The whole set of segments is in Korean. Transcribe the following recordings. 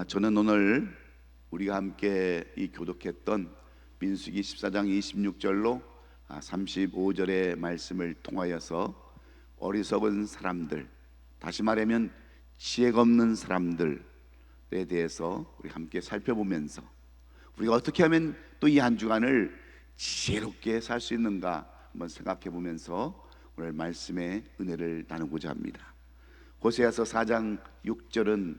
저는 오늘 우리가 함께 교독했던 민수기 14장 26절로 35절의 말씀을 통하여서 어리석은 사람들, 다시 말하면 지혜가 없는 사람들에 대해서 우리 함께 살펴보면서 우리가 어떻게 하면 또 이 한 주간을 지혜롭게 살 수 있는가 한번 생각해 보면서 오늘 말씀의 은혜를 나누고자 합니다. 호세아서 4장 6절은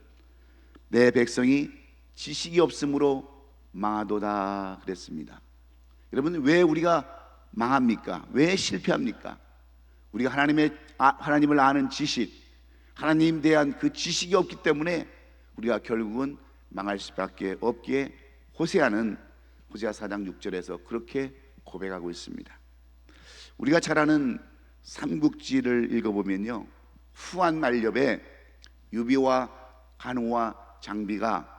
내 백성이 지식이 없으므로 망하도다 그랬습니다. 여러분, 왜 우리가 망합니까? 왜 실패합니까? 우리가 하나님을 아는 지식, 하나님에 대한 그 지식이 없기 때문에 우리가 결국은 망할 수밖에 없기에 호세아는 호세아 4장 6절에서 그렇게 고백하고 있습니다. 우리가 잘 아는 삼국지를 읽어보면요, 후한 말엽에 유비와 간호와 장비가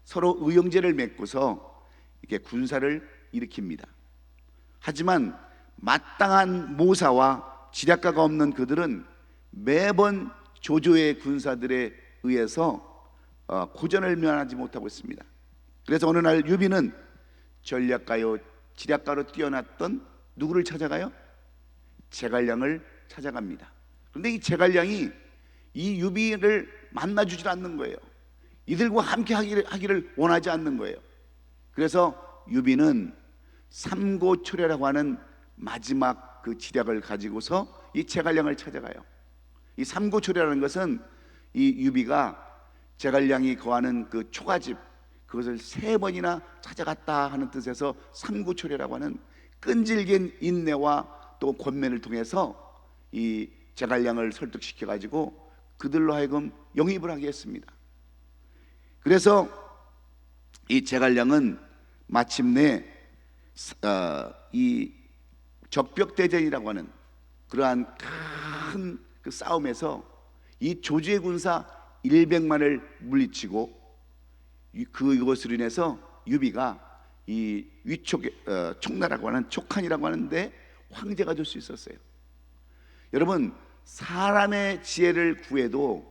서로 의형제를 맺고서 이렇게 군사를 일으킵니다. 하지만 마땅한 모사와 지략가가 없는 그들은 매번 조조의 군사들에 의해서 고전을 면하지 못하고 있습니다. 그래서 어느 날 유비는 전략가요 지략가로 뛰어났던 누구를 찾아가요? 제갈량을 찾아갑니다. 그런데 이 제갈량이 이 유비를 만나주질 않는 거예요. 이들과 함께 하기를 원하지 않는 거예요. 그래서 유비는 삼고초려라고 하는 마지막 그 지략을 가지고서 이 제갈량을 찾아가요. 이 삼고초려라는 것은 이 유비가 제갈량이 거하는 그 초가집, 그것을 3번이나 찾아갔다 하는 뜻에서 삼고초려라고 하는 끈질긴 인내와 또 권면을 통해서 이 제갈량을 설득시켜 가지고 그들로 하여금 영입을 하게 했습니다. 그래서 이 제갈량은 마침내 이 적벽대전이라고 하는 그러한 큰 그 싸움에서 이 조주의 군사 100만을 물리치고 그것으로 인해서 유비가 이 촉나라고 하는 촉한이라고 하는데 황제가 될 수 있었어요. 여러분, 사람의 지혜를 구해도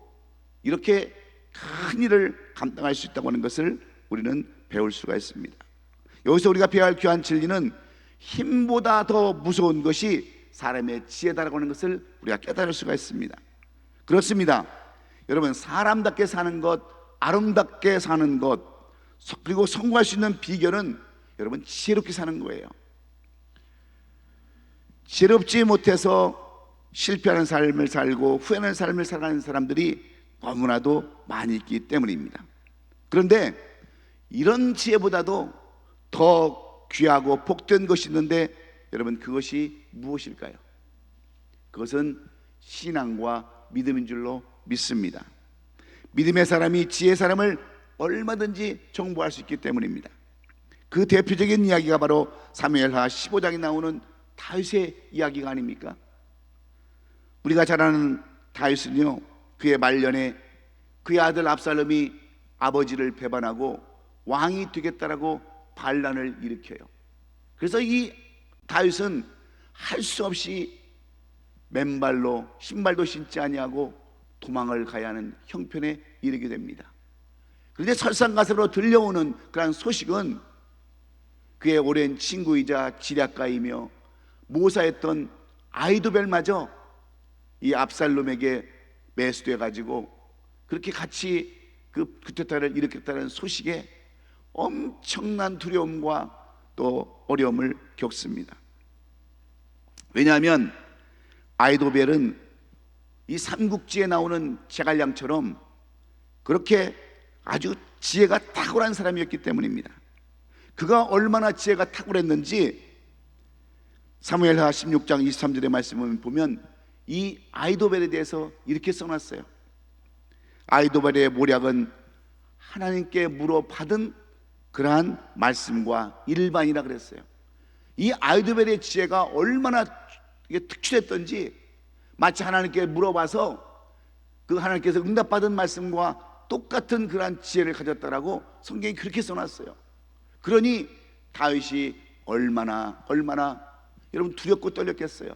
이렇게 큰 일을 감당할 수 있다고 하는 것을 우리는 배울 수가 있습니다. 여기서 우리가 배워야 할 귀한 진리는 힘보다 더 무서운 것이 사람의 지혜다라고 하는 것을 우리가 깨달을 수가 있습니다. 그렇습니다. 여러분, 사람답게 사는 것, 아름답게 사는 것, 그리고 성공할 수 있는 비결은 여러분 지혜롭게 사는 거예요. 지혜롭지 못해서 실패하는 삶을 살고 후회하는 삶을 살아가는 사람들이 너무나도 많이 있기 때문입니다. 그런데 이런 지혜보다도 더 귀하고 복된 것이 있는데 여러분, 그것이 무엇일까요? 그것은 신앙과 믿음인 줄로 믿습니다. 믿음의 사람이 지혜의 사람을 얼마든지 정보할 수 있기 때문입니다. 그 대표적인 이야기가 바로 사무엘하 15장에 나오는 다윗의 이야기가 아닙니까? 우리가 잘 아는 다윗은요, 그의 말년에 그의 아들 압살롬이 아버지를 배반하고 왕이 되겠다라고 반란을 일으켜요. 그래서 이 다윗은 할 수 없이 맨발로 신발도 신지 아니하고 도망을 가야 하는 형편에 이르게 됩니다. 그런데 설상가상으로 들려오는 그런 소식은 그의 오랜 친구이자 지략가이며 모사했던 아히도벨마저 이 압살롬에게 매수돼 가지고 그렇게 같이 그 구태타를 일으켰다는 소식에 엄청난 두려움과 또 어려움을 겪습니다. 왜냐하면 아히도벨은 이 삼국지에 나오는 제갈량처럼 그렇게 아주 지혜가 탁월한 사람이었기 때문입니다. 그가 얼마나 지혜가 탁월했는지 사무엘하 16장 23절의 말씀을 보면 이 아히도벨에 대해서 이렇게 써놨어요. 아히도벨의 모략은 하나님께 물어받은 그러한 말씀과 일반이라 그랬어요. 이 아히도벨의 지혜가 얼마나 특출했던지 마치 하나님께 물어봐서 그 하나님께서 응답받은 말씀과 똑같은 그러한 지혜를 가졌다라고 성경이 그렇게 써놨어요. 그러니 다윗이 얼마나 여러분 두렵고 떨렸겠어요.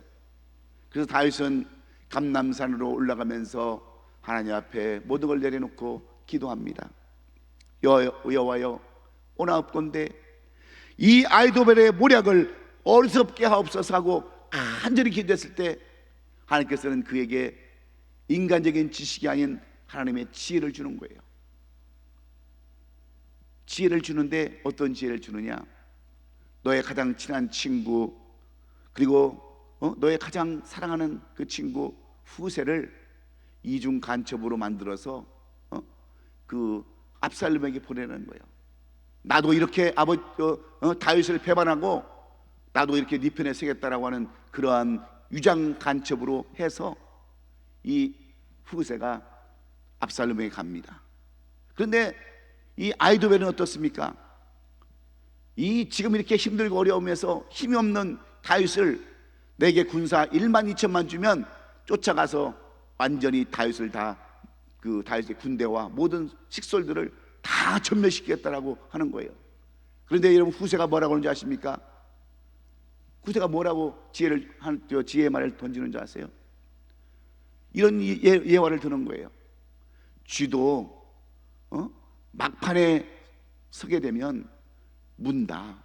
그래서 다윗은 감람산으로 올라가면서 하나님 앞에 모든 걸 내려놓고 기도합니다. 여호와여 오나옵건대 이 아이도벨의 모략을 어리석게 하옵소서 하고 간절히 기도했을 때 하나님께서는 그에게 인간적인 지식이 아닌 하나님의 지혜를 주는 거예요. 지혜를 주는데 어떤 지혜를 주느냐? 너의 가장 친한 친구, 그리고 너의 가장 사랑하는 그 친구 후세를 이중 간첩으로 만들어서 그 압살롬에게 보내는 거예요. 나도 이렇게 다윗을 배반하고 나도 이렇게 네 편에 서겠다라고 하는 그러한 유장 간첩으로 해서 이 후세가 압살롬에게 갑니다. 그런데 이 아이도벨은 어떻습니까? 이 지금 이렇게 힘들고 어려움에서 힘이 없는 다윗을 내게 군사 1만 2천만 주면 쫓아가서 완전히 다윗을 그 다윗의 군대와 모든 식솔들을 다 전멸시키겠다라고 하는 거예요. 그런데 여러분 후세가 뭐라고 하는지 아십니까? 후세가 뭐라고 지혜의 말을 던지는 줄 아세요? 이런 예화를 드는 거예요. 쥐도 막판에 서게 되면 문다.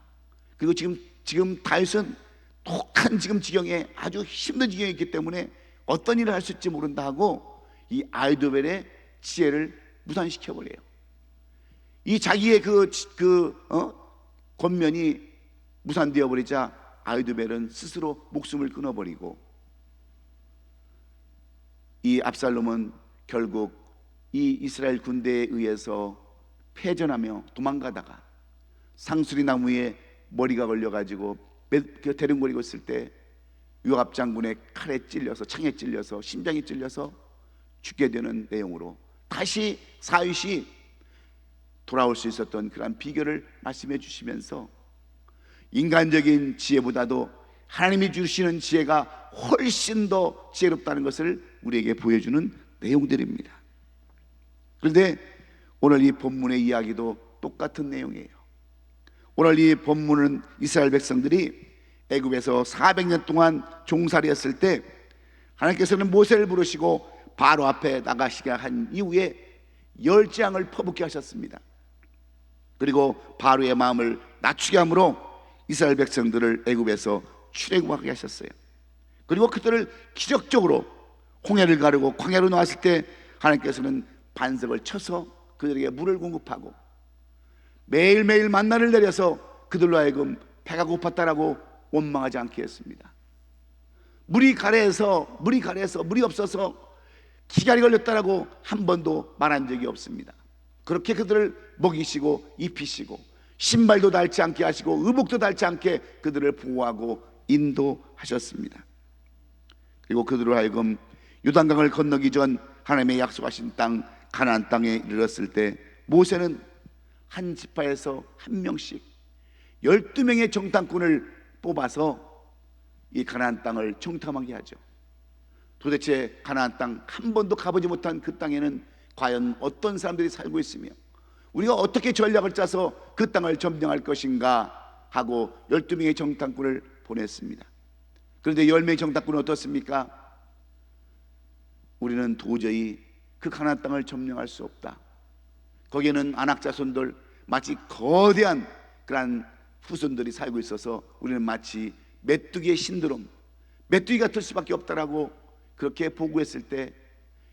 그리고 지금 다윗은 독한 지금 지경에 아주 힘든 지경에 있기 때문에 어떤 일을 할 수 있을지 모른다 하고 이 아이도벨의 지혜를 무산시켜 버려요. 이 자기의 권면이 무산되어 버리자 아이도벨은 스스로 목숨을 끊어버리고 이 압살롬은 결국 이 이스라엘 군대에 의해서 패전하며 도망가다가 상수리 나무에 머리가 걸려가지고 대릉거리고 있을 때 요압 장군의 칼에 찔려서 창에 찔려서 심장이 찔려서 죽게 되는 내용으로 다시 다윗이 돌아올 수 있었던 그런 비결을 말씀해 주시면서 인간적인 지혜보다도 하나님이 주시는 지혜가 훨씬 더 지혜롭다는 것을 우리에게 보여주는 내용들입니다. 그런데 오늘 이 본문의 이야기도 똑같은 내용이에요. 오늘 이 본문은 이스라엘 백성들이 애굽에서 400년 동안 종살이했을 때 하나님께서는 모세를 부르시고 바로 앞에 나가시게 한 이후에 열재앙을 퍼붓게 하셨습니다. 그리고 바로의 마음을 낮추게 함으로 이스라엘 백성들을 애굽에서 출애굽하게 하셨어요. 그리고 그들을 기적적으로 홍해를 가르고 광야로 나왔을 때 하나님께서는 반석을 쳐서 그들에게 물을 공급하고 매일매일 만나를 내려서 그들로 하여금 배가 고팠다라고 원망하지 않게 했습니다. 물이 가래해서 물이 없어서 기갈이 걸렸다라고 한 번도 말한 적이 없습니다. 그렇게 그들을 먹이시고 입히시고 신발도 닳지 않게 하시고 의복도 닳지 않게 그들을 보호하고 인도하셨습니다. 그리고 그들로 하여금 요단강을 건너기 전 하나님의 약속하신 땅 가나안 땅에 이르렀을 때 모세는 한 지파에서 한 명씩 12명의 정탐꾼을 뽑아서 이 가나안 땅을 정탐하게 하죠. 도대체 가나안 땅 한 번도 가보지 못한 그 땅에는 과연 어떤 사람들이 살고 있으며 우리가 어떻게 전략을 짜서 그 땅을 점령할 것인가 하고 12명의 정탐꾼을 보냈습니다. 그런데 10명의 정탐꾼은 어떻습니까? 우리는 도저히 그 가나안 땅을 점령할 수 없다. 거기에는 아낙 자손들 마치 거대한 그런 후손들이 살고 있어서 우리는 마치 메뚜기의 신드롬, 메뚜기 같을 수밖에 없다라고 그렇게 보고했을 때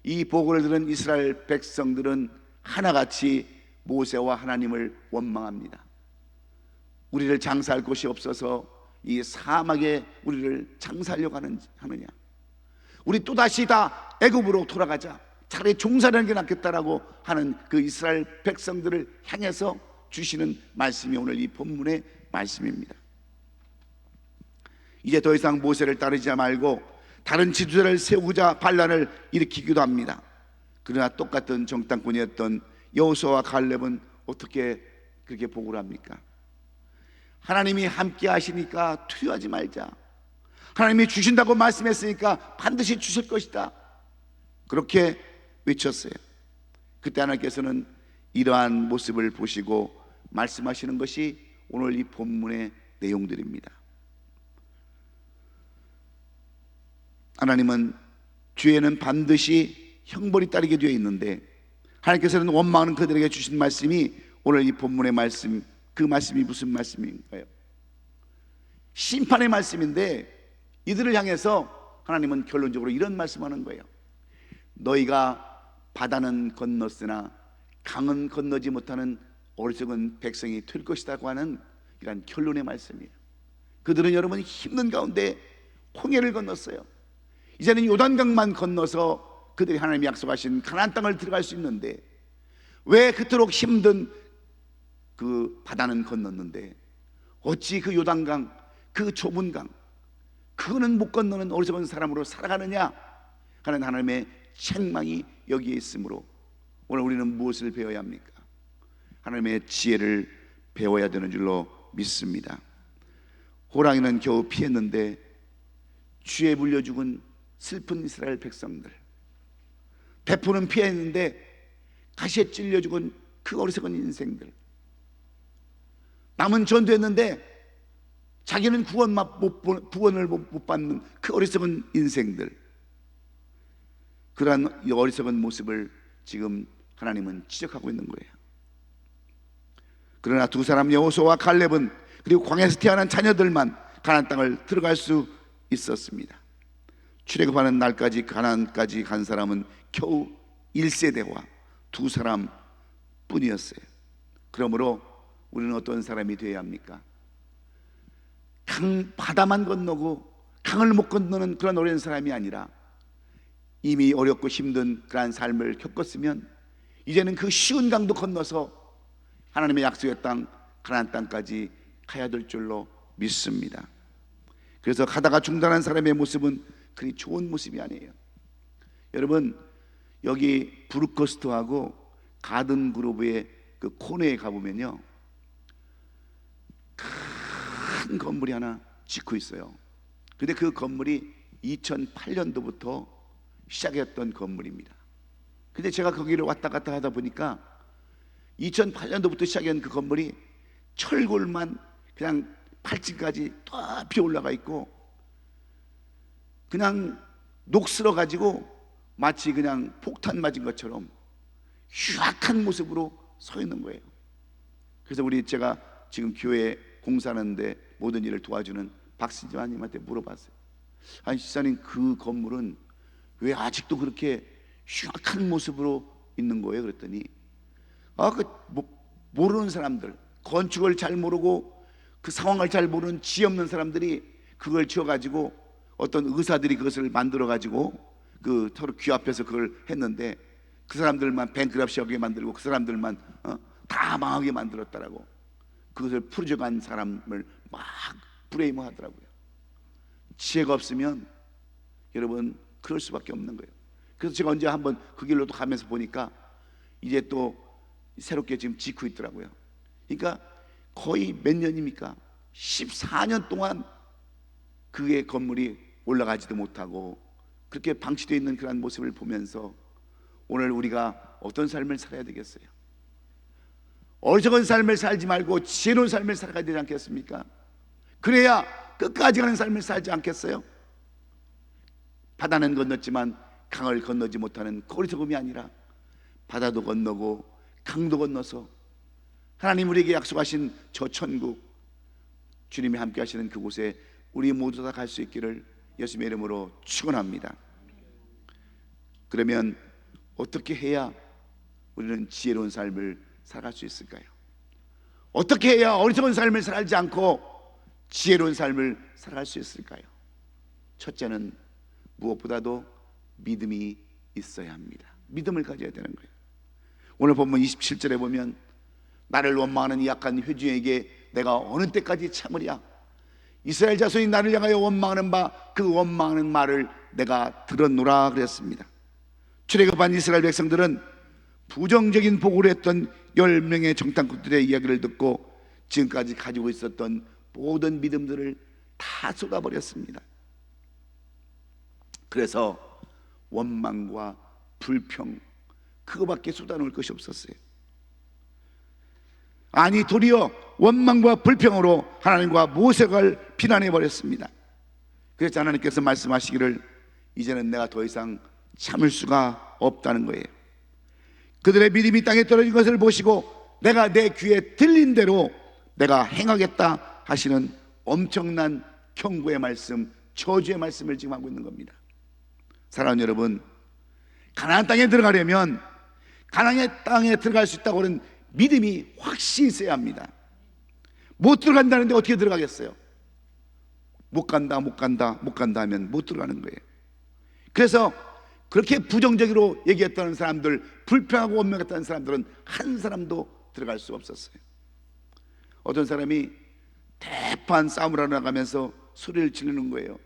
이 보고를 들은 이스라엘 백성들은 하나같이 모세와 하나님을 원망합니다. 우리를 장사할 곳이 없어서 이 사막에 우리를 장사하려고 하느냐? 우리 또다시 다 애굽으로 돌아가자. 차라리 종살이하는 게 낫겠다라고 하는 그 이스라엘 백성들을 향해서 주시는 말씀이 오늘 이 본문의 말씀입니다. 이제 더 이상 모세를 따르지 말고 다른 지도자를 세우고자 반란을 일으키기도 합니다. 그러나 똑같은 정탐꾼이었던 여호수아와 갈렙은 어떻게 그렇게 보고를 합니까? 하나님이 함께 하시니까 두려워하지 말자. 하나님이 주신다고 말씀했으니까 반드시 주실 것이다. 그렇게 외쳤어요. 그때 하나님께서는 이러한 모습을 보시고 말씀하시는 것이 오늘 이 본문의 내용들입니다. 하나님은 죄에는 반드시 형벌이 따르게 되어 있는데 하나님께서는 원망하는 그들에게 주신 말씀이 오늘 이 본문의 말씀, 그 말씀이 무슨 말씀인가요? 심판의 말씀인데 이들을 향해서 하나님은 결론적으로 이런 말씀하는 거예요. 너희가 바다는 건넜으나 강은 건너지 못하는 어리석은 백성이 될 것이라고 하는 이런 결론의 말씀이에요. 그들은 여러분 힘든 가운데 홍해를 건넜어요. 이제는 요단강만 건너서 그들이 하나님이 약속하신 가나안 땅을 들어갈 수 있는데 왜 그토록 힘든 그 바다는 건넜는데 어찌 그 요단강, 그 좁은 강, 그거는 못 건너는 어리석은 사람으로 살아가느냐 하는 하나님의 책망이 여기에 있으므로 오늘 우리는 무엇을 배워야 합니까? 하나님의 지혜를 배워야 되는 줄로 믿습니다. 호랑이는 겨우 피했는데 쥐에 물려 죽은 슬픈 이스라엘 백성들, 대포는 피했는데 가시에 찔려 죽은 그 어리석은 인생들, 남은 전도했는데 자기는 구원을 못 받는 그 어리석은 인생들, 그러한 이 어리석은 모습을 지금 하나님은 지적하고 있는 거예요. 그러나 두 사람 여호수아와 갈렙은 그리고 광야에서 태어난 자녀들만 가나안 땅을 들어갈 수 있었습니다. 출애굽하는 날까지 가나안까지 간 사람은 겨우 1세대와 두 사람 뿐이었어요. 그러므로 우리는 어떤 사람이 되어야 합니까? 바다만 건너고 강을 못 건너는 그런 어려운 사람이 아니라 이미 어렵고 힘든 그러한 삶을 겪었으면 이제는 그 쉬운 강도 건너서 하나님의 약속의 땅 가나안 땅까지 가야 될 줄로 믿습니다. 그래서 가다가 중단한 사람의 모습은 그리 좋은 모습이 아니에요. 여러분 여기 브루커스트하고 가든 그로브의 그 코너에 가보면요, 큰 건물이 하나 짓고 있어요. 근데 그 건물이 2008년도부터 시작했던 건물입니다. 근데 제가 거기를 왔다 갔다 하다 보니까 2008년도부터 시작한 그 건물이 철골만 그냥 8층까지 높이 올라가 있고 그냥 녹슬어 가지고 마치 그냥 폭탄 맞은 것처럼 흉악한 모습으로 서 있는 거예요. 그래서 제가 지금 교회 공사하는데 모든 일을 도와주는 박신지마님한테 물어봤어요. 아니 집사님, 그 건물은 왜 아직도 그렇게 흉악한 모습으로 있는 거예요? 그랬더니 모르는 사람들, 건축을 잘 모르고 그 상황을 잘 모르는 지혜 없는 사람들이 그걸 지어가지고 어떤 의사들이 그것을 만들어가지고 그 서로 귀 앞에서 그걸 했는데 그 사람들만 뱅크럽시하게 만들고 그 사람들만 다 망하게 만들었다라고 그것을 풀어져간 사람을 막 브레이머 하더라고요. 지혜가 없으면 여러분 그럴 수밖에 없는 거예요. 그래서 제가 언제 한번 그 길로 또 가면서 보니까 이제 또 새롭게 지금 짓고 있더라고요. 그러니까 거의 몇 년입니까? 14년 동안 그게 건물이 올라가지도 못하고 그렇게 방치되어 있는 그런 모습을 보면서 오늘 우리가 어떤 삶을 살아야 되겠어요? 어리석은 삶을 살지 말고 지혜로운 삶을 살아가야 되지 않겠습니까? 그래야 끝까지 가는 삶을 살지 않겠어요? 바다는 건넜지만 강을 건너지 못하는 어리석음이 아니라 바다도 건너고 강도 건너서 하나님 우리에게 약속하신 저 천국, 주님이 함께 하시는 그곳에 우리 모두 다 갈 수 있기를 예수님의 이름으로 축원합니다. 그러면 어떻게 해야 우리는 지혜로운 삶을 살아갈 수 있을까요? 어떻게 해야 어리석은 삶을 살지 않고 지혜로운 삶을 살아갈 수 있을까요? 첫째는 무엇보다도 믿음이 있어야 합니다. 믿음을 가져야 되는 거예요. 오늘 본문 27절에 보면 나를 원망하는 이 약한 회중에게 내가 어느 때까지 참으랴? 이스라엘 자손이 나를 향하여 원망하는 바 그 원망하는 말을 내가 들었노라 그랬습니다. 출애굽한 이스라엘 백성들은 부정적인 보고를 했던 10명의 정탐꾼들의 이야기를 듣고 지금까지 가지고 있었던 모든 믿음들을 다 쏟아버렸습니다. 그래서 원망과 불평, 그거밖에 쏟아놓을 것이 없었어요. 아니 도리어 원망과 불평으로 하나님과 모색을 비난해 버렸습니다. 그래서 하나님께서 말씀하시기를 이제는 내가 더 이상 참을 수가 없다는 거예요. 그들의 믿음이 땅에 떨어진 것을 보시고 내가 내 귀에 들린 대로 내가 행하겠다 하시는 엄청난 경고의 말씀, 저주의 말씀을 지금 하고 있는 겁니다. 사랑하는 여러분, 가나안 땅에 들어가려면 가나안의 땅에 들어갈 수 있다고 하는 믿음이 확실히 있어야 합니다. 못 들어간다는데 어떻게 들어가겠어요? 못 간다 하면 못 들어가는 거예요. 그래서 그렇게 부정적으로 얘기했다는 사람들, 불평하고 원망했다는 사람들은 한 사람도 들어갈 수 없었어요. 어떤 사람이 대판 싸움을 하러 나가면서 소리를 지르는 거예요.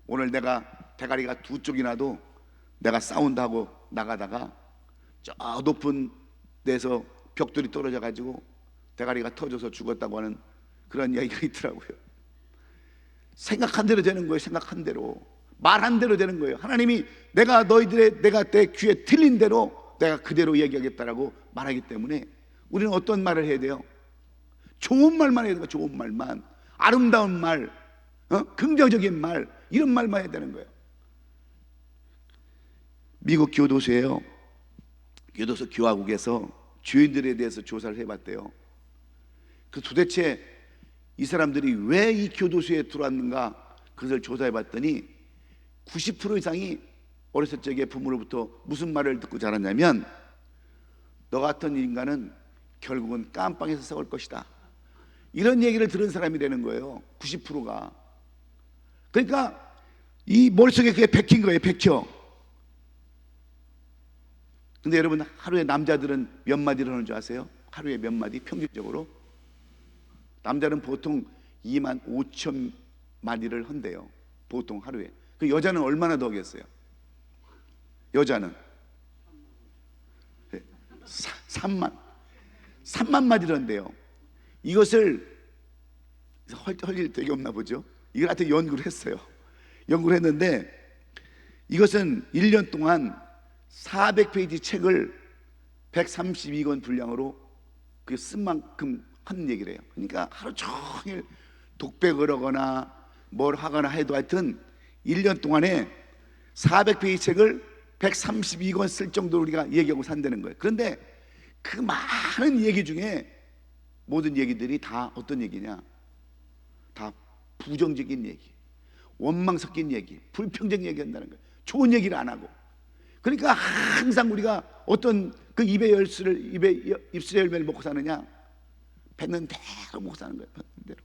오늘 내가 대가리가 두 쪽이 나도 내가 싸운다 하고 나가다가 저 높은 데서 벽돌이 떨어져 가지고 대가리가 터져서 죽었다고 하는 그런 이야기가 있더라고요. 생각한 대로 되는 거예요. 생각한 대로, 말한 대로 되는 거예요. 하나님이 내가 내 귀에 들린 대로 내가 그대로 얘기하겠다라고 말하기 때문에 우리는 어떤 말을 해야 돼요? 좋은 말만 해야 되는 거예요. 좋은 말만, 아름다운 말, 긍정적인 말, 이런 말만 해야 되는 거예요. 미국 교도소에요, 교도소 교화국에서 주인들에 대해서 조사를 해봤대요. 그 도대체 이 사람들이 왜 이 교도소에 들어왔는가, 그것을 조사해봤더니 90% 이상이 어렸을 적에 부모로부터 무슨 말을 듣고 자랐냐면, 너 같은 인간은 결국은 깜빵에서 썩을 것이다, 이런 얘기를 들은 사람이 되는 거예요. 90%가. 그러니까 이 머릿속에 그게 백힌 거예요. 백혀. 근데 여러분, 하루에 남자들은 몇 마디를 하는 줄 아세요? 하루에 몇 마디? 평균적으로 남자는 보통 2만 5천 마디를 한대요. 보통 하루에. 그 여자는 얼마나 더 하겠어요? 여자는 3만 마디를 한대요. 이것을 할 일 되게 없나 보죠. 이걸 하여튼 연구를 했어요. 연구를 했는데 이것은 1년 동안 400페이지 책을 132권 분량으로 그 쓴 만큼 하는 얘기를 해요. 그러니까 하루 종일 독백을 하거나 뭘 하거나 해도 하여튼 1년 동안에 400페이지 책을 132권 쓸 정도로 우리가 얘기하고 산다는 거예요. 그런데 그 많은 얘기 중에 모든 얘기들이 다 어떤 얘기냐? 다 부정적인 얘기, 원망 섞인 얘기, 불평적 얘기 한다는 거예요. 좋은 얘기를 안 하고. 그러니까 항상 우리가 어떤 그 입술의 열매를 먹고 사느냐? 뱉는 대로 먹고 사는 거예요. 뱉는 대로.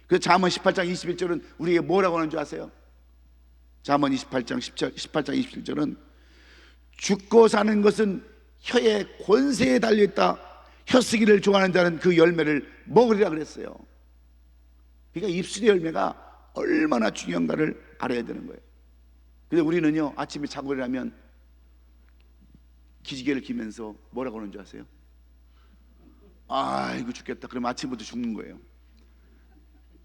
그래서 잠언 18장 21절은 우리에게 뭐라고 하는 줄 아세요? 잠언 18장 27절은 죽고 사는 것은 혀의 권세에 달려있다, 혀 쓰기를 좋아하는 자는 그 열매를 먹으리라 그랬어요. 그러니까 입술의 열매가 얼마나 중요한가를 알아야 되는 거예요. 근데 우리는요, 아침에 자고 일어나면 기지개를 키면서 뭐라고 하는 줄 아세요? 아이고 죽겠다. 그럼 아침부터 죽는 거예요.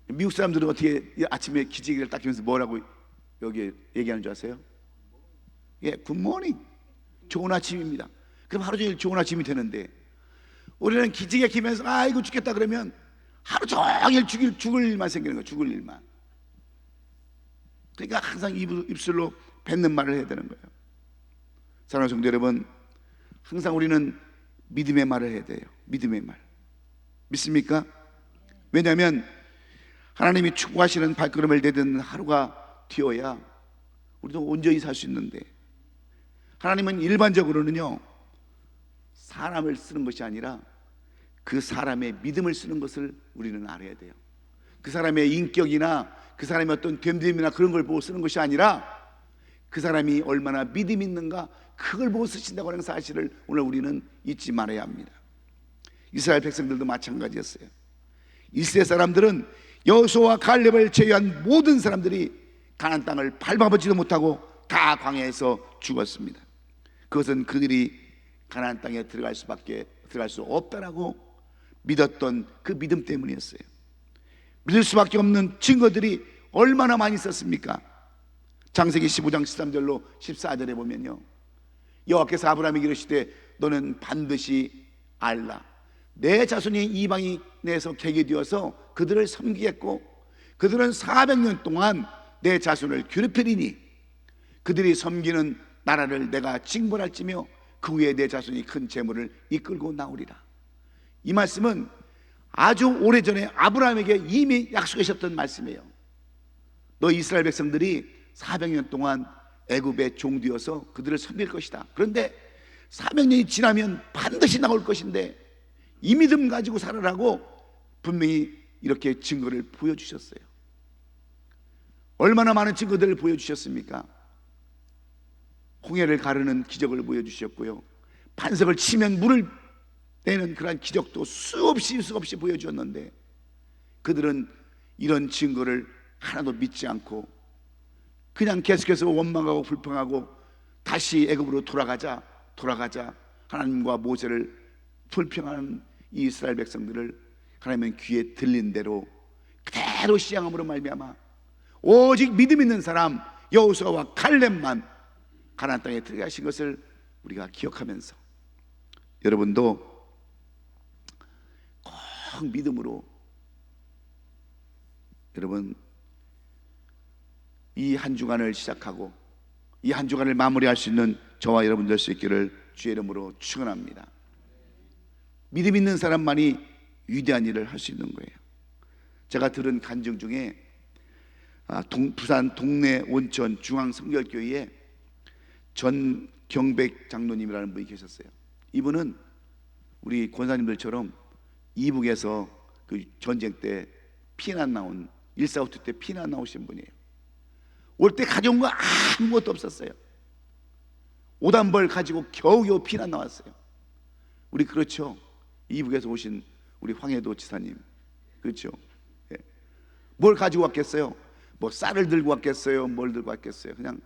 미국 사람들은 어떻게 아침에 기지개를 딱 키면서 뭐라고 여기 얘기하는 줄 아세요? 예, 굿모닝, 좋은 아침입니다. 그럼 하루 종일 좋은 아침이 되는데, 우리는 기지개 키면서 아이고 죽겠다 그러면 하루 종일 죽을 일만 생기는 거예요. 죽을 일만. 그러니까 항상 입술로 뱉는 말을 해야 되는 거예요. 사랑하는 성도 여러분, 항상 우리는 믿음의 말을 해야 돼요. 믿음의 말. 믿습니까? 왜냐하면 하나님이 축복하시는 발걸음을 내딛는 하루가 되어야 우리도 온전히 살 수 있는데, 하나님은 일반적으로는요, 사람을 쓰는 것이 아니라 그 사람의 믿음을 쓰는 것을 우리는 알아야 돼요. 그 사람의 인격이나 그 사람의 어떤 됨됨이나 그런 걸 보고 쓰는 것이 아니라 그 사람이 얼마나 믿음이 있는가, 그걸 보고 쓰신다고 하는 사실을 오늘 우리는 잊지 말아야 합니다. 이스라엘 백성들도 마찬가지였어요. 이스라엘 사람들은 여호수아와 갈렙을 제외한 모든 사람들이 가나안 땅을 밟아보지도 못하고 다 광야에서 죽었습니다. 그것은 그들이 가나안 땅에 들어갈 수 없다라고 믿었던 그 믿음 때문이었어요. 믿을 수밖에 없는 증거들이 얼마나 많이 있었습니까? 창세기 15장 13절로 14절에 보면요, 여호와께서 아브라함에게 이르시되 너는 반드시 알라, 내 자손이 이방인에서 개게 되어서 그들을 섬기겠고 그들은 400년 동안 내 자손을 괴롭히리니 그들이 섬기는 나라를 내가 징벌할지며 그 후에 내 자손이 큰 재물을 이끌고 나오리라. 이 말씀은 아주 오래전에 아브라함에게 이미 약속하셨던 말씀이에요. 너 이스라엘 백성들이 400년 동안 애굽의 종되어서 그들을 섬길 것이다. 그런데 400년이 지나면 반드시 나올 것인데 이 믿음 가지고 살아라고 분명히 이렇게 증거를 보여주셨어요. 얼마나 많은 증거들을 보여주셨습니까? 홍해를 가르는 기적을 보여주셨고요, 반석을 치면 물을 내는 그러한 기적도 수없이 보여주었는데 그들은 이런 증거를 하나도 믿지 않고 그냥 계속해서 원망하고 불평하고 다시 애굽으로 돌아가자 하나님과 모세를 불평하는 이 이스라엘 백성들을 하나님은 귀에 들린 대로 그대로 시행함으로 말미암아 오직 믿음 있는 사람 여호수아와 갈렙만 가나안 땅에 들어가게 하신 것을 우리가 기억하면서 여러분도 꼭 믿음으로 여러분 이 한 주간을 시작하고 이 한 주간을 마무리할 수 있는 저와 여러분 될 수 있기를 주의 이름으로 축원합니다. 믿음 있는 사람만이 위대한 일을 할 수 있는 거예요. 제가 들은 간증 중에 부산 동네 온천 중앙성결교회에 전경백 장로님이라는 분이 계셨어요. 이분은 우리 권사님들처럼 이북에서 그 전쟁 때 피난 나온 1.4.5 때 피난 나오신 분이에요. 올 때 가져온 거 아무것도 없었어요. 오단벌 가지고 겨우겨우 피난 나왔어요. 우리 그렇죠. 이북에서 오신 우리 황해도 지사님 그렇죠. 예. 뭘 가지고 왔겠어요? 뭐 쌀을 들고 왔겠어요? 뭘 들고 왔겠어요? 그냥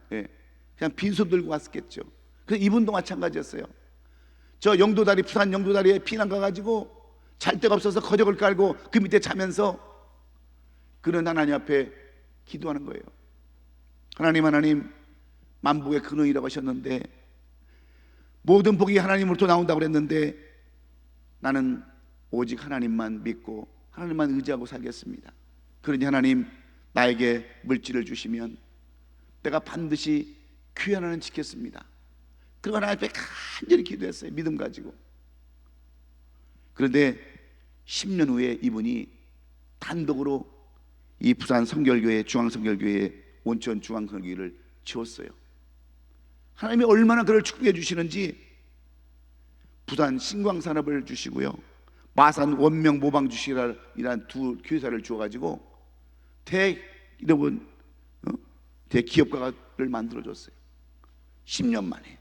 빈손 들고 왔겠죠. 그래서 이분도 마찬가지였어요. 저 영도다리 부산 영도다리에 피난 가가지고 잘 데가 없어서 거적을 깔고 그 밑에 자면서 그는 하나님 앞에 기도하는 거예요. 하나님 만복의 근원이라고 하셨는데 모든 복이 하나님으로부터 나온다고 그랬는데 나는 오직 하나님만 믿고 하나님만 의지하고 살겠습니다. 그러니 하나님 나에게 물질을 주시면 내가 반드시 교회 하나는 지켰습니다. 그리고 하나님 앞에 간절히 기도했어요. 믿음 가지고. 그런데 10년 후에 이분이 단독으로 이 부산 성결교회 중앙성결교회 온천 중앙성결교회를 지었어요. 하나님이 얼마나 그를 축복해 주시는지 부산 신광산업을 주시고요, 마산 원명 모방 주시라는 두 교회사를 주어가지고 대기업가를 만들어줬어요. 10년 만에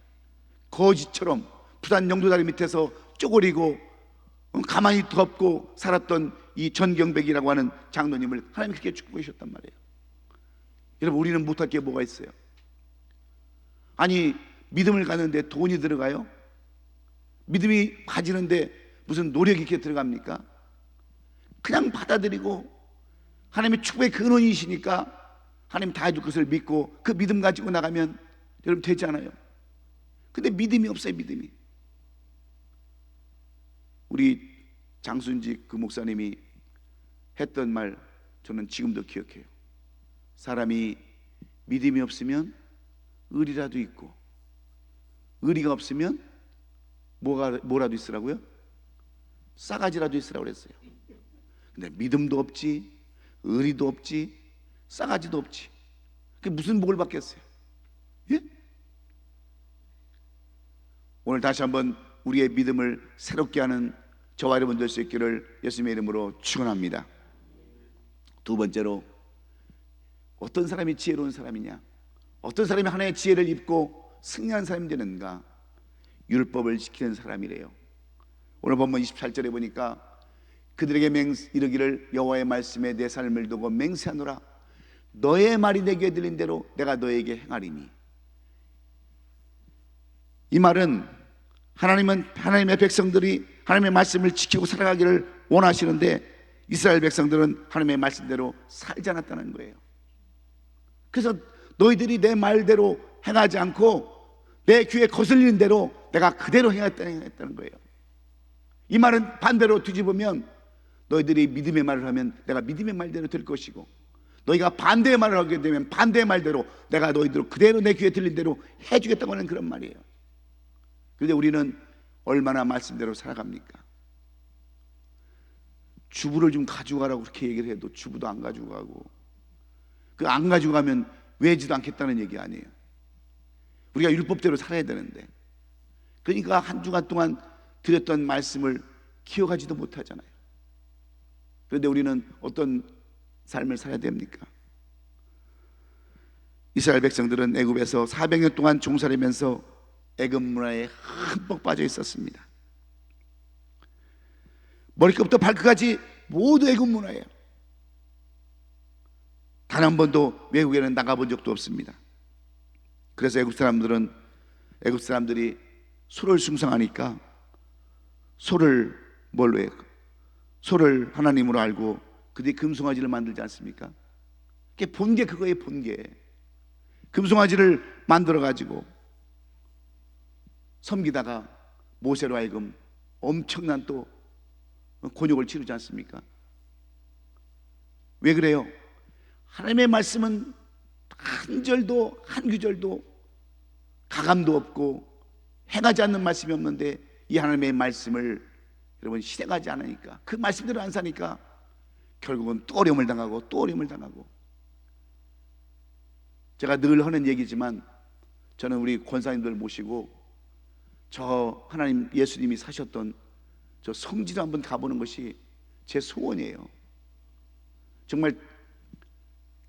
거지처럼 부산 영도다리 밑에서 쪼그리고 가만히 덮고 살았던 이 전경백이라고 하는 장로님을 하나님이 그렇게 축복해 주셨단 말이에요. 여러분 우리는 못할 게 뭐가 있어요? 아니 믿음을 가는데 돈이 들어가요? 믿음이 가지는데 무슨 노력이 이렇게 들어갑니까? 그냥 받아들이고 하나님의 축복의 근원이시니까 하나님 다 해줄 것을 믿고 그 믿음 가지고 나가면 여러분 되지 않아요? 근데 믿음이 없어요. 믿음이. 우리 장순직 그 목사님이 했던 말 저는 지금도 기억해요. 사람이 믿음이 없으면 의리라도 있고 의리가 없으면 뭐라도 있으라고요? 싸가지라도 있으라고 그랬어요. 근데 믿음도 없지 의리도 없지 싸가지도 없지 그게 무슨 복을 받겠어요? 예? 오늘 다시 한번 우리의 믿음을 새롭게 하는 저와 여러분 될 수 있기를 예수님의 이름으로 축원합니다. 두 번째로 어떤 사람이 지혜로운 사람이냐, 어떤 사람이 하나님의 지혜를 입고 승리한 사람이 되는가? 율법을 지키는 사람이래요. 오늘 본문 28절에 보니까 그들에게 이르기를 여호와의 말씀에 내 삶을 두고 맹세하노라. 너의 말이 내게 들린 대로 내가 너에게 행하리니. 이 말은 하나님은 하나님의 백성들이 하나님의 말씀을 지키고 살아가기를 원하시는데 이스라엘 백성들은 하나님의 말씀대로 살지 않았다는 거예요. 그래서 너희들이 내 말대로 행하지 않고 내 귀에 거슬리는 대로 내가 그대로 행했다는 거예요. 이 말은 반대로 뒤집으면 너희들이 믿음의 말을 하면 내가 믿음의 말대로 될 것이고 너희가 반대의 말을 하게 되면 반대의 말대로 내가 너희들 그대로 내 귀에 들린 대로 해주겠다고 하는 그런 말이에요. 그런데 우리는 얼마나 말씀대로 살아갑니까? 주부를 좀 가지고 가라고 그렇게 얘기를 해도 주부도 안 가지고 가고, 그 안 가지고 가면 외지도 않겠다는 얘기 아니에요. 우리가 율법대로 살아야 되는데, 그러니까 한 주간 동안 드렸던 말씀을 기억하지도 못하잖아요. 그런데 우리는 어떤 삶을 살아야 됩니까? 이스라엘 백성들은 애굽에서 400년 동안 종살이면서 애굽 문화에 흠뻑 빠져 있었습니다. 머리끝부터 발끝까지 모두 애굽 문화예요. 단 한 번도 외국에는 나가본 적도 없습니다. 그래서 애굽 사람들이 소를 숭상하니까 소를 뭘로 해요? 소를 하나님으로 알고 그들이 금송아지를 만들지 않습니까? 그게 본게 그거예요. 본게 금송아지를 만들어 가지고 섬기다가 모세로 하여금 엄청난 또 곤욕을 치르지 않습니까? 왜 그래요? 하나님의 말씀은 한 절도 한 구절도 가감도 없고 행하지 않는 말씀이 없는데, 이 하나님의 말씀을 여러분 실행하지 않으니까, 그 말씀대로 안 사니까 결국은 또 어려움을 당하고 또 어려움을 당하고. 제가 늘 하는 얘기지만 저는 우리 권사님들 모시고 저 하나님 예수님이 사셨던 저 성지로 한번 가보는 것이 제 소원이에요. 정말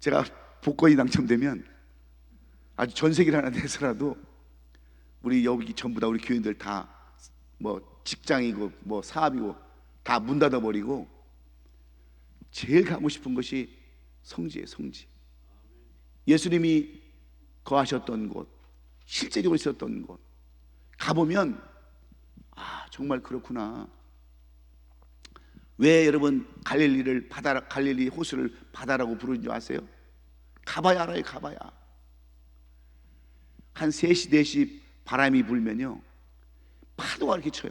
제가 복권이 당첨되면 아주 전세기를 하나 내서라도 우리 여기 전부 다 우리 교인들 다 뭐 직장이고 뭐 사업이고 다 문 닫아버리고 제일 가고 싶은 것이 성지예요. 성지. 예수님이 거하셨던 곳, 실제적으로 있었던 곳 가보면 정말 그렇구나. 왜 여러분 갈릴리 호수를 바다라고 부르는 줄 아세요? 가봐야 알아요. 가봐야. 한 3시 4시 바람이 불면요 파도가 이렇게 쳐요.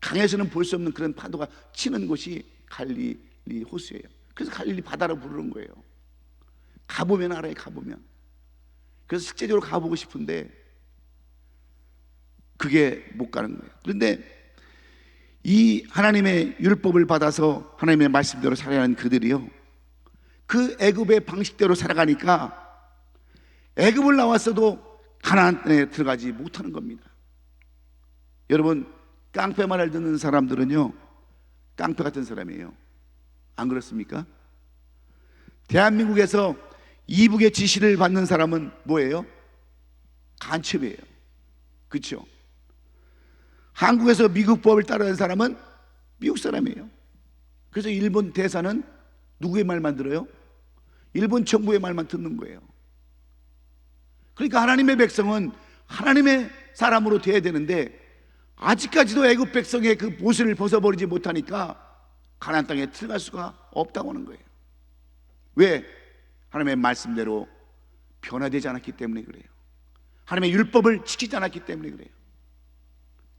강에서는 볼 수 없는 그런 파도가 치는 곳이 갈릴리 호수예요. 그래서 갈릴리 바다라고 부르는 거예요. 가보면 알아요. 가보면. 그래서 실제적으로 가보고 싶은데 그게 못 가는 거예요. 그런데 이 하나님의 율법을 받아서 하나님의 말씀대로 살아야 하는 그들이요, 그 애굽의 방식대로 살아가니까 애굽을 나왔어도 가나안에 들어가지 못하는 겁니다. 여러분, 깡패 말을 듣는 사람들은요 깡패 같은 사람이에요. 안 그렇습니까? 대한민국에서 이북의 지시를 받는 사람은 뭐예요? 간첩이에요. 그렇죠? 한국에서 미국 법을 따르는 사람은 미국 사람이에요. 그래서 일본 대사는 누구의 말만 들어요? 일본 정부의 말만 듣는 거예요. 그러니까 하나님의 백성은 하나님의 사람으로 돼야 되는데 아직까지도 애굽 백성의 그 모습을 벗어버리지 못하니까 가나안 땅에 들어갈 수가 없다고 하는 거예요. 왜? 하나님의 말씀대로 변화되지 않았기 때문에 그래요. 하나님의 율법을 지키지 않았기 때문에 그래요.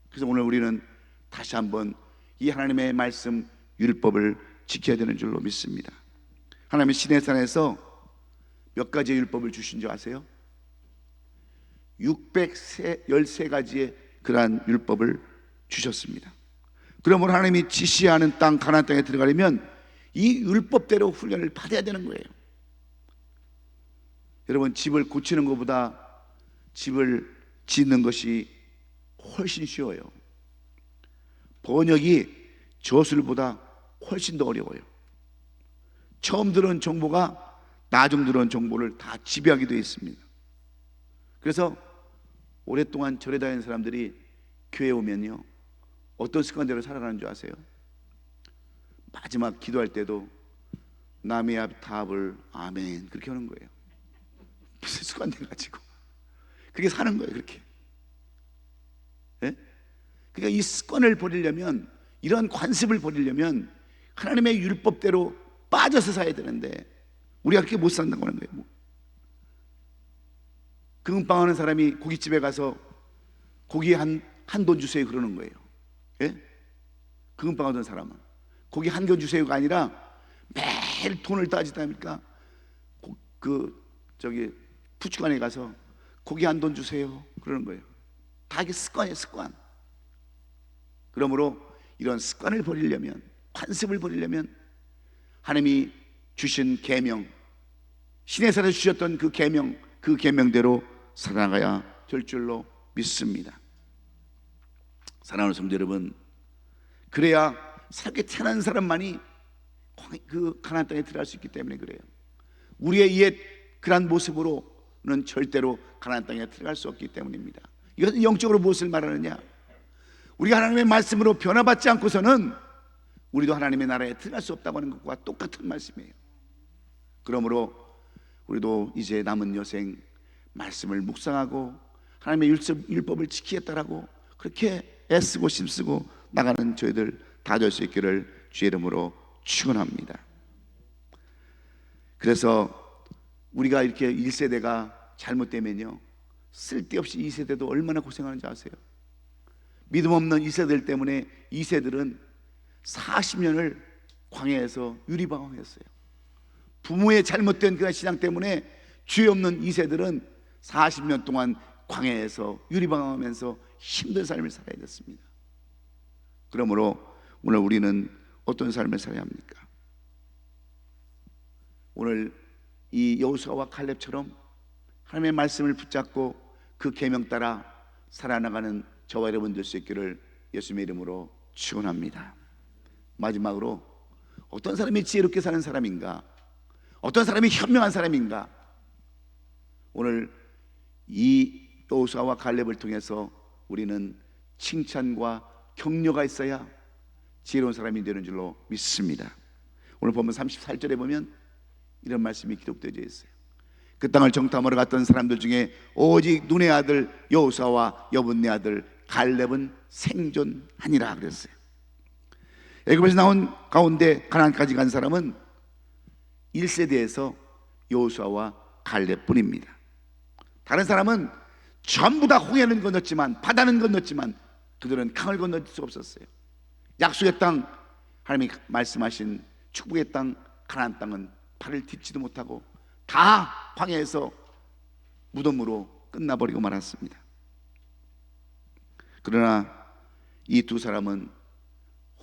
그래서 오늘 우리는 다시 한번 이 하나님의 말씀 율법을 지켜야 되는 줄로 믿습니다. 하나님의 시내산에서 몇 가지의 율법을 주신 줄 아세요? 613가지의 그러한 율법을 주셨습니다. 그러므로 하나님이 지시하는 땅 가나안 땅에 들어가려면 이 율법대로 훈련을 받아야 되는 거예요. 여러분, 집을 고치는 것보다 집을 짓는 것이 훨씬 쉬워요. 번역이 저술보다 훨씬 더 어려워요. 처음 들은 정보가 나중 들은 정보를 다 지배하게 되어 있습니다. 그래서 오랫동안 절에 다니는 사람들이 교회에 오면요 어떤 습관대로 살아가는 줄 아세요? 마지막 기도할 때도 남의 앞 답을 아멘 그렇게 하는 거예요. 무슨 습관 돼가지고 그렇게 사는 거예요. 그렇게. 예? 그러니까 이 습관을 버리려면, 이런 관습을 버리려면 하나님의 율법대로 빠져서 살아야 되는데 우리가 그렇게 못 산다고 하는 거예요. 금은방하는 사람이 고깃집에 가서 고기 한 돈 주세요 그러는 거예요. 예? 금은방하던 사람은 고기 한 돈 주세요가 아니라 매일 돈을 따지다니까 푸주간에 가서 고기 한 돈 주세요 그러는 거예요. 다 이게 습관이에요. 습관. 그러므로 이런 습관을 버리려면, 관습을 버리려면 하나님이 주신 계명, 시내산에서 주셨던 그 계명, 그 계명대로 살아가야 될 줄로 믿습니다. 사랑하는 성도 여러분, 그래야 새롭게 태어난 사람만이 그 가나안 땅에 들어갈 수 있기 때문에 그래요. 우리의 옛 그런 모습으로는 절대로 가나안 땅에 들어갈 수 없기 때문입니다. 이것은 영적으로 무엇을 말하느냐? 우리가 하나님의 말씀으로 변화받지 않고서는 우리도 하나님의 나라에 들어갈 수 없다고 하는 것과 똑같은 말씀이에요. 그러므로 우리도 이제 남은 여생 말씀을 묵상하고 하나님의 율법을 지키겠다라고 그렇게 애쓰고 힘쓰고 나가는 저희들 다 될 수 있기를 주의 이름으로 축원합니다. 그래서 우리가 이렇게 1세대가 잘못되면요, 쓸데없이 2세대도 얼마나 고생하는지 아세요? 믿음 없는 2세대들 때문에 2세들은 40년을 광야에서 유리방황했어요. 부모의 잘못된 그 신앙 때문에 죄 없는 2세들은 40년 동안 광야에서 유리방황하면서 힘든 삶을 살아야 됐습니다. 그러므로 오늘 우리는 어떤 삶을 살아야 합니까? 오늘 이 여호수아와 칼렙처럼 하나님의 말씀을 붙잡고 그 계명 따라 살아나가는 저와 여러분 될 수 있기를 예수님의 이름으로 축원합니다. 마지막으로 어떤 사람이 지혜롭게 사는 사람인가? 어떤 사람이 현명한 사람인가? 오늘 이 여호수아와 갈렙을 통해서 우리는 칭찬과 격려가 있어야 지혜로운 사람이 되는 줄로 믿습니다. 오늘 보면 34절에 보면 이런 말씀이 기록되어 있어요. 그 땅을 정탐하러 갔던 사람들 중에 오직 눈의 아들 여호수아와 여분네 아들 갈렙은 생존하니라 그랬어요. 애굽에서 나온 가운데 가나안까지 간 사람은 1세대에서 여호수아와 갈렙뿐입니다. 다른 사람은 전부 다 홍해는 건넜지만, 바다는 건넜지만 그들은 강을 건널 수 없었어요. 약속의 땅, 하나님이 말씀하신 축복의 땅 가나안 땅은 발을 딛지도 못하고 다 광야에서 무덤으로 끝나버리고 말았습니다. 그러나 이 두 사람은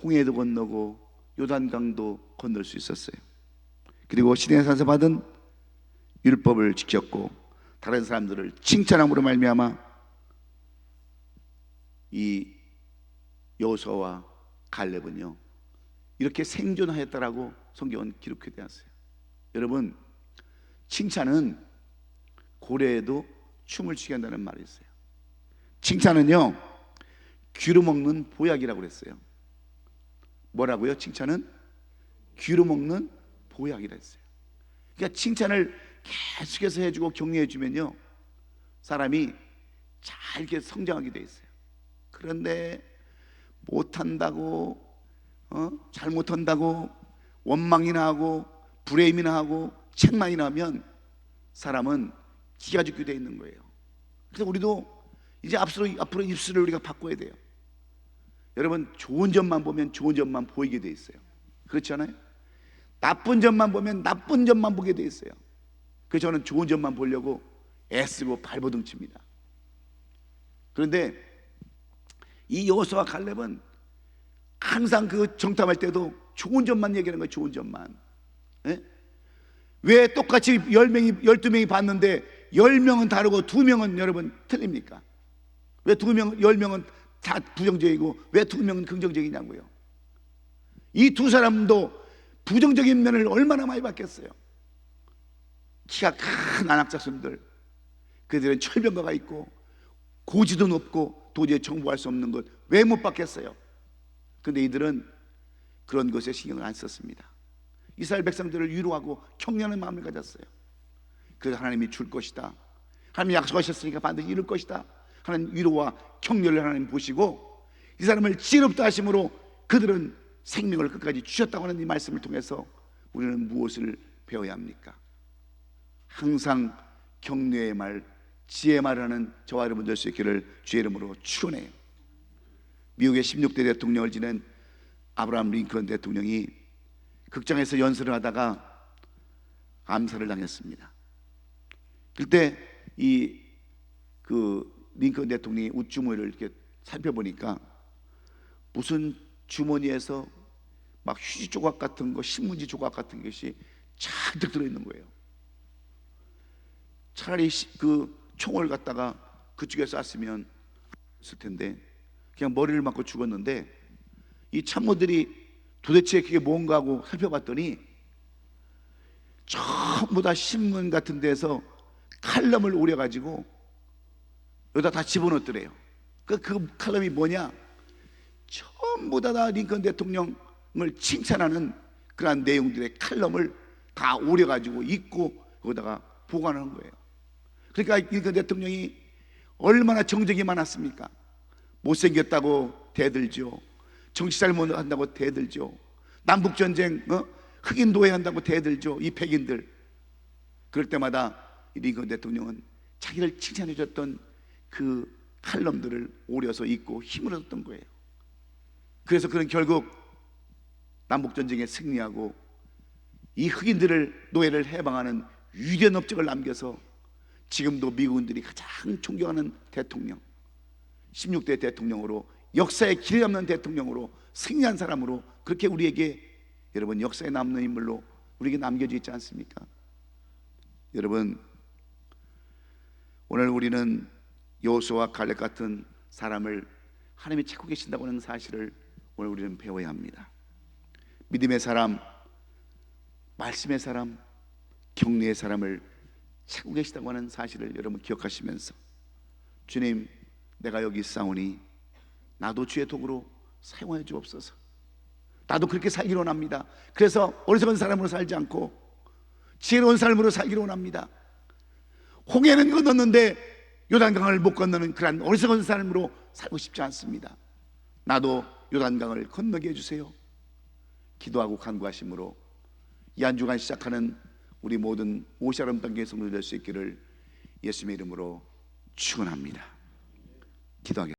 홍해도 건너고 요단강도 건널 수 있었어요. 그리고 시내산에서 받은 율법을 지켰고 다른 사람들을 칭찬함으로 말미암아 이 여호수아와 갈렙은요 이렇게 생존하였다라고 성경은 기록되어 있어요. 여러분, 칭찬은 고래에도 춤을 추게 한다는 말이 있어요. 칭찬은요 귀로 먹는 보약이라고 그랬어요. 뭐라고요? 칭찬은 귀로 먹는 보약이라 했어요. 그러니까 칭찬을 계속해서 해주고 격려해주면요 사람이 잘 이렇게 성장하게 돼 있어요. 그런데 못한다고 잘못한다고 원망이나 하고 불행이나 하고 책망이나 하면 사람은 기가 죽게 돼 있는 거예요. 그래서 우리도 이제 앞으로 입술을 우리가 바꿔야 돼요. 여러분, 좋은 점만 보면 좋은 점만 보이게 돼 있어요. 그렇지 않아요? 나쁜 점만 보면 나쁜 점만 보게 돼 있어요. 그래서 저는 좋은 점만 보려고 애쓰고 발버둥 칩니다. 그런데 이 여호수아와 갈렙은 항상 그 정탐할 때도 좋은 점만 얘기하는 거예요. 좋은 점만. 예? 왜 똑같이 10명이 12명이 봤는데 10명은 다르고 2명은 여러분 틀립니까? 왜 10명은 다 부정적이고 왜 2명은 긍정적이냐고요. 이 두 사람도 부정적인 면을 얼마나 많이 봤겠어요. 키가 큰 안악자손들, 그들은 철병가가 있고 고지도 높고 도저히 정복할 수 없는 것 왜 못 받겠어요? 그런데 이들은 그런 것에 신경을 안 썼습니다. 이스라엘 백성들을 위로하고 격려하는 마음을 가졌어요. 그래서 하나님이 줄 것이다, 하나님이 약속하셨으니까 반드시 이룰 것이다 하는 위로와 격려를 하나님 보시고 이 사람을 지혜롭다 하심으로 그들은 생명을 끝까지 주셨다고 하는 이 말씀을 통해서 우리는 무엇을 배워야 합니까? 항상 격려의 말, 지혜의 말을 하는 저와 여러분 될 수 있기를 주의 이름으로 축원해요. 미국의 16대 대통령을 지낸 아브라함 링컨 대통령이 극장에서 연설을 하다가 암살을 당했습니다. 그때 그 링컨 대통령이 웃주머니를 이렇게 살펴보니까 무슨 주머니에서 막 휴지 조각 같은 거, 신문지 조각 같은 것이 잔뜩 들어있는 거예요. 차라리 그 총을 갖다가 그쪽에 쐈으면 했을 텐데 그냥 머리를 맞고 죽었는데, 이 참모들이 도대체 그게 뭔가 하고 살펴봤더니 전부 다 신문 같은 데서 칼럼을 오려가지고 여기다 다 집어넣었더래요. 그 칼럼이 뭐냐? 전부 다 링컨 대통령을 칭찬하는 그러한 내용들의 칼럼을 다 오려가지고 읽고 거기다가 보관하는 거예요. 그러니까 링컨 대통령이 얼마나 정적이 많았습니까? 못생겼다고 대들죠. 정치 잘못한다고 대들죠. 남북전쟁 흑인 노예한다고 대들죠. 이 백인들. 그럴 때마다 링컨 대통령은 자기를 칭찬해 줬던 그 칼럼들을 오려서 읽고 힘을 얻었던 거예요. 그래서 그는 결국 남북전쟁에 승리하고 이 흑인들을, 노예를 해방하는 위대한 업적을 남겨서 지금도 미국인들이 가장 존경하는 대통령, 16대 대통령으로, 역사에 길이 남는 대통령으로, 승리한 사람으로, 그렇게 우리에게, 여러분, 역사에 남는 인물로 우리에게 남겨져 있지 않습니까? 여러분, 오늘 우리는 여호수아와 갈렙 같은 사람을 하나님이 찾고 계신다고 하는 사실을 오늘 우리는 배워야 합니다. 믿음의 사람, 말씀의 사람, 격려의 사람을 찾고 계시다고 하는 사실을 여러분 기억하시면서, 주님, 내가 여기 있사오니 나도 주의 도구로 사용하여 주옵소서. 나도 그렇게 살기로 원합니다. 그래서 어리석은 사람으로 살지 않고 지혜로운 삶으로 살기로 원합니다. 홍해는 건넜는데 요단강을 못 건너는 그런 어리석은 삶으로 살고 싶지 않습니다. 나도 요단강을 건너게 해주세요. 기도하고 간구하심으로 이 한 주간 시작하는 우리 모든 오샤름 단계의 성도들 될 수 있기를 예수님의 이름으로 축원합니다. 기도하겠습니다.